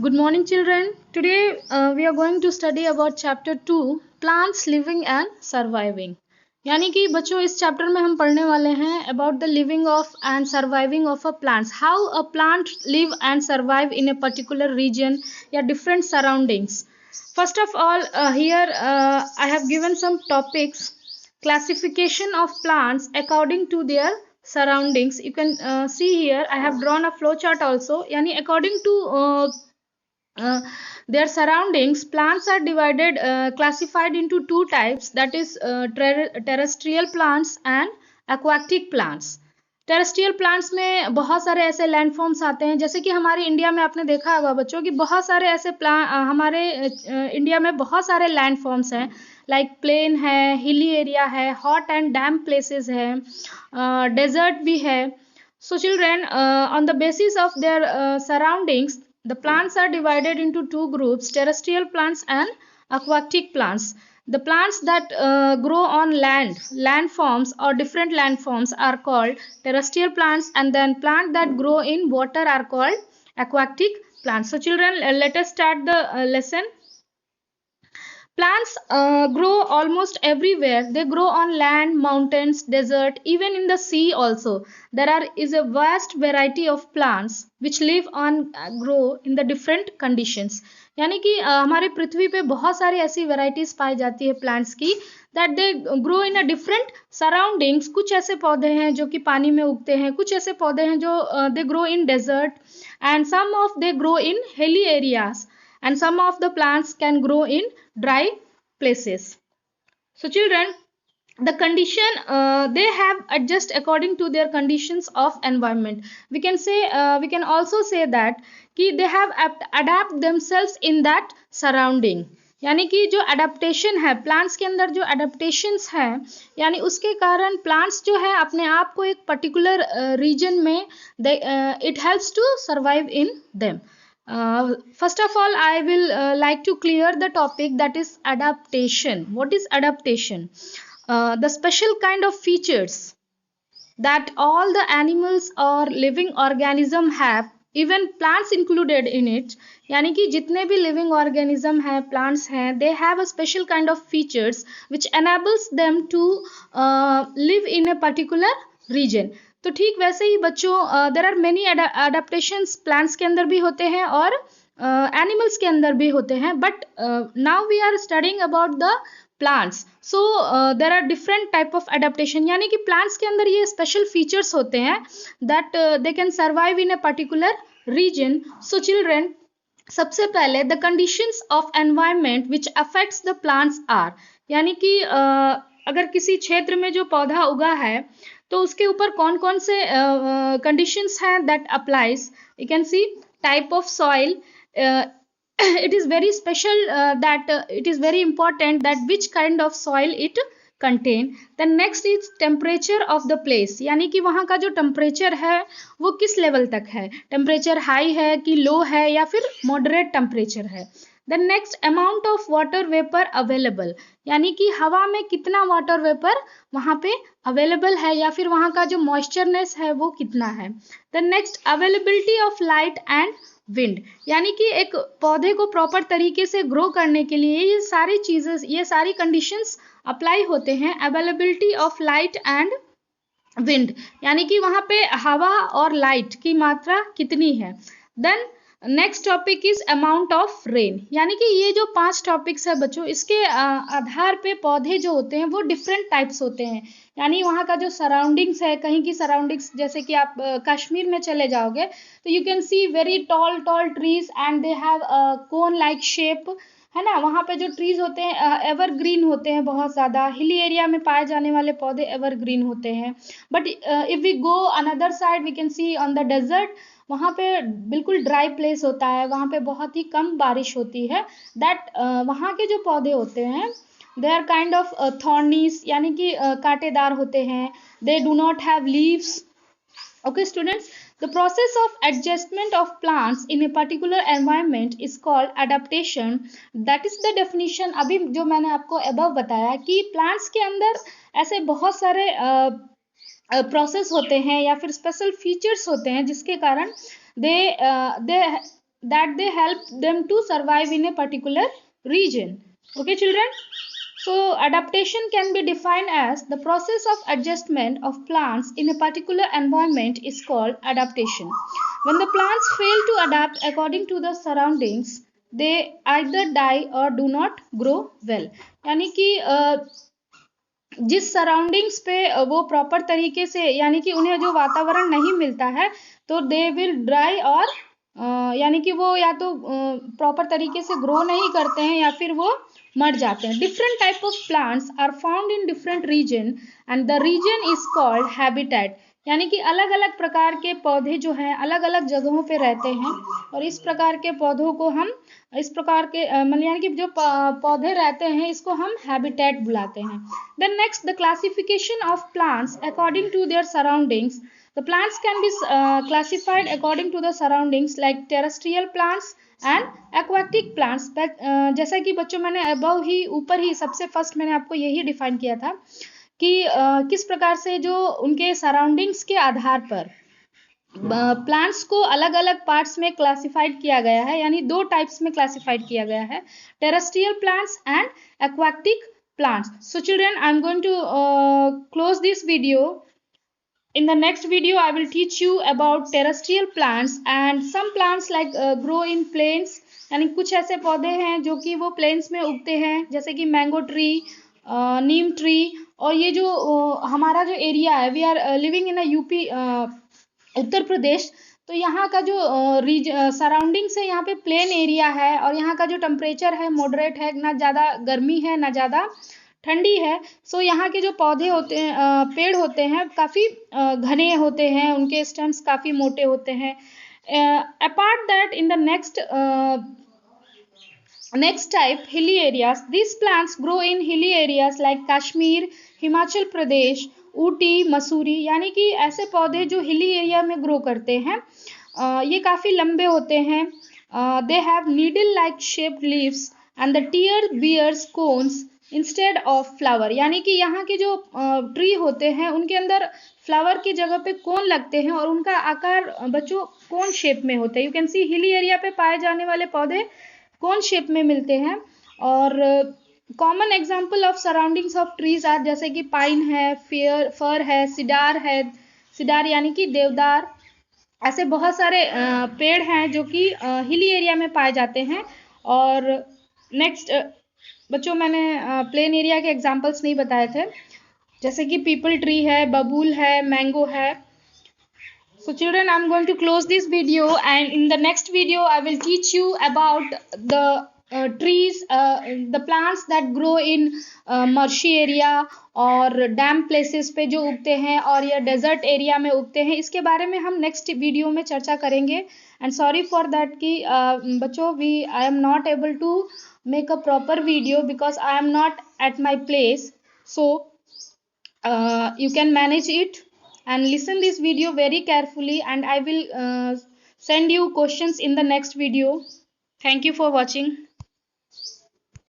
Good morning, children. Today we are going to study about chapter 2, plants living and surviving. यानी कि बच्चों इस chapter में हम पढ़ने वाले हैं about the living of and surviving of a plants. How a plant live and survive in a particular region या different surroundings. First of all, here I have given some topics. Classification of plants according to their surroundings. You can see here I have drawn a flow chart also. यानी according to their surroundings, plants are divided classified into two types, that is terrestrial plants and aquatic plants. Terrestrial plants में बहुत सारे ऐसे land forms आते हैं, जैसे कि हमारे इंडिया में आपने देखा होगा बच्चों कि बहुत सारे ऐसे हमारे इंडिया में बहुत सारे लैंड फॉर्म्स हैं, लाइक प्लेन है, हिली एरिया है, हॉट एंड डैम प्लेसेस है, डेजर्ट भी है. So children, on the basis of their surroundings, the plants are divided into two groups, terrestrial plants and aquatic plants. The plants that grow on landforms or different landforms are called terrestrial plants, and then plants that grow in water are called aquatic plants. So children, let us start the lesson. Plants grow almost everywhere. They grow on land, mountains, desert, even in the sea also. There is a vast variety of plants which live on grow in the different conditions. यानी कि हमारे पृथ्वी पे बहुत सारी ऐसी varieties पाई जाती है plants की, that they grow in a different surroundings. कुछ ऐसे पौधे हैं जो कि पानी में उगते हैं, कुछ ऐसे पौधे हैं जो they grow in desert, and some of they grow in hilly areas, and some of the plants can grow in dry places. So children, the condition they have adjust according to their conditions of environment. We can also say that कि they have adapt themselves in that surrounding. यानी कि जो adaptation है plants के अंदर, जो adaptations है, यानी उसके कारण प्लांट्स जो है अपने आप को एक पर्टिकुलर रीजन में it helps to survive in them. First of all, I will like to clear the topic, that is adaptation. What is adaptation? The special kind of features that all the animals or living organism have, even plants included in it. यानी कि जितने भी living organism हैं, plants हैं, they have a special kind of features which enables them to live in a particular region. तो ठीक वैसे ही बच्चों there are many adaptations plants के अंदर भी होते हैं और एनिमल्स के अंदर भी होते हैं, but now we are studying about the plants. So there are different type of adaptation. यानी कि प्लांट्स के अंदर ये स्पेशल फीचर्स होते हैं that they can survive in a particular region. So children, सबसे पहले the conditions of environment which affects the plants are, यानी कि अगर किसी क्षेत्र में जो पौधा उगा है तो उसके ऊपर कौन कौन से कंडीशंस हैं that applies. You can see type of soil. it is very special that it is very important that which kind of soil it contain. then next is temperature of the place, यानी कि वहाँ का जो temperature है वो किस level तक है, टेम्परेचर हाई है कि लो है या फिर मॉडरेट टेम्परेचर है. then next amount of water vapor available, यानी कि हवा में कितना वाटर वेपर वहाँ पे अवेलेबल है या फिर वहाँ का जो मॉइस्चरनेस है वो कितना है. then next availability of light and wind, यानी कि एक पौधे को प्रॉपर तरीके से ग्रो करने के लिए ये सारी चीजें, ये सारी कंडीशंस अप्लाई होते हैं. Availability of light and wind, यानी कि वहाँ पे हवा और लाइट की मात्रा कितनी है. Then next topic is amount of rain, यानी कि ये जो 5 टॉपिक्स है बच्चों, इसके आधार पे पौधे जो होते हैं वो डिफरेंट टाइप्स होते हैं. यानी वहाँ का जो सराउंडिंग्स है, कहीं की सराउंडिंग्स, जैसे कि आप कश्मीर में चले जाओगे तो you can C very tall trees and they have cone like shape, है ना. वहाँ पे जो ट्रीज होते हैं एवरग्रीन होते हैं बहुत ज़्यादा. हिली एरिया में पाए जाने वाले पौधे एवरग्रीन होते हैं. But if we go another side we can see on the desert, वहाँ पे बिल्कुल ड्राई प्लेस होता है, वहाँ पे बहुत ही कम बारिश होती है. दैट वहाँ के जो पौधे होते हैं दे आर काइंड ऑफ थॉर्नीस, यानी कि कांटेदार होते हैं. They do not have leaves. Okay students, the process of adjustment of plants in a particular environment is called adaptation. That is the definition. अभी जो मैंने आपको above बताया कि plants के अंदर ऐसे बहुत सारे प्रोसेस होते हैं या फिर स्पेशल फीचर्स होते हैं जिसके कारण दे that they help them to survive in a particular region. Okay, children? So adaptation can be defined as the process of adjustment of plants in a particular environment is called adaptation. When the plants fail to adapt according to the surroundings, they either die or do not grow well. यानी कि जिस surroundings पे वो proper तरीके से, यानी कि उन्हें जो वातावरण नहीं मिलता है, तो दे विल ड्राई, और यानी कि वो या तो प्रॉपर तरीके से ग्रो नहीं करते हैं या फिर वो मर जाते हैं. Different type of plants are found in different region and the region is called habitat. यानी कि अलग अलग प्रकार के पौधे जो हैं अलग अलग जगहों पे रहते हैं, और इस प्रकार के पौधों को हम इस प्रकार के मतलब यानी कि जो पौधे रहते हैं इसको हम हैबिटेट बुलाते हैं. Then next, the classification of plants according to their surroundings. The plants can be classified according to the surroundings like terrestrial plants and aquatic plants. But जैसा कि बच्चों मैंने above ही ऊपर ही सबसे फर्स्ट मैंने आपको यही डिफाइन किया था कि किस प्रकार से जो उनके सराउंडिंग्स के आधार पर प्लांट्स को अलग अलग पार्ट्स में क्लासिफाइड किया गया है, यानी दो टाइप्स में क्लासिफाइड किया गया है, terrestrial plants and aquatic plants. So children, I am going to close this video. In the next video, I will teach you about terrestrial plants and some plants like grow in plains. यानी कुछ ऐसे पौधे हैं जो कि वो planes में उगते हैं, जैसे कि मैंगो ट्री, नीम ट्री. और ये जो हमारा जो एरिया है, we are living in a UP, Uttar Pradesh. तो यहाँ का जो सराउंडिंग्स है, यहाँ पे प्लेन एरिया है, और यहाँ का जो टेम्परेचर है मॉडरेट है, ना ज़्यादा गर्मी है ना ज़्यादा ठंडी है. सो यहाँ के जो पौधे होते हैं, पेड़ होते हैं, काफ़ी घने होते हैं, उनके स्टेम्स काफ़ी मोटे होते हैं. Apart that, in the next type, hilly areas. This plants grow in hilly areas like Kashmir, Himachal Pradesh, Ooty, Mussoorie. यानी कि ऐसे पौधे जो हिली एरिया में ग्रो करते हैं, ये काफ़ी लंबे होते हैं. They have needle like shaped leaves and the tier bears cones instead of flower. यानी कि यहाँ के जो ट्री होते हैं उनके अंदर फ्लावर की जगह पे कोन लगते हैं, और उनका आकार बच्चों कोन शेप में होता है. You can C hilly area पे पाए जाने वाले पौधे कोन शेप में मिलते हैं. और common example of surroundings of trees are, जैसे कि पाइन है, फर है, सिडार यानी कि देवदार. ऐसे बहुत सारे पेड़ हैं जो कि हिली एरिया में पाए जाते हैं. और नेक्स्ट बच्चों, मैंने प्लेन एरिया के एग्जाम्पल्स नहीं बताए थे, जैसे कि पीपल ट्री है, बबूल है, मैंगो है. So children, I'm going to close this video, and in the next video I will teach you about the trees, the plants that grow in marshy area और डैम प्लेसेस पे जो उगते हैं और या डेजर्ट एरिया में उगते हैं. इसके बारे में हम नेक्स्ट वीडियो में चर्चा करेंगे. एंड सॉरी फॉर दैट कि बच्चों, I am not able to make a proper video because I am not at my place. So you can manage it and listen this video very carefully, and I will send you questions in the next video. Thank you for watching.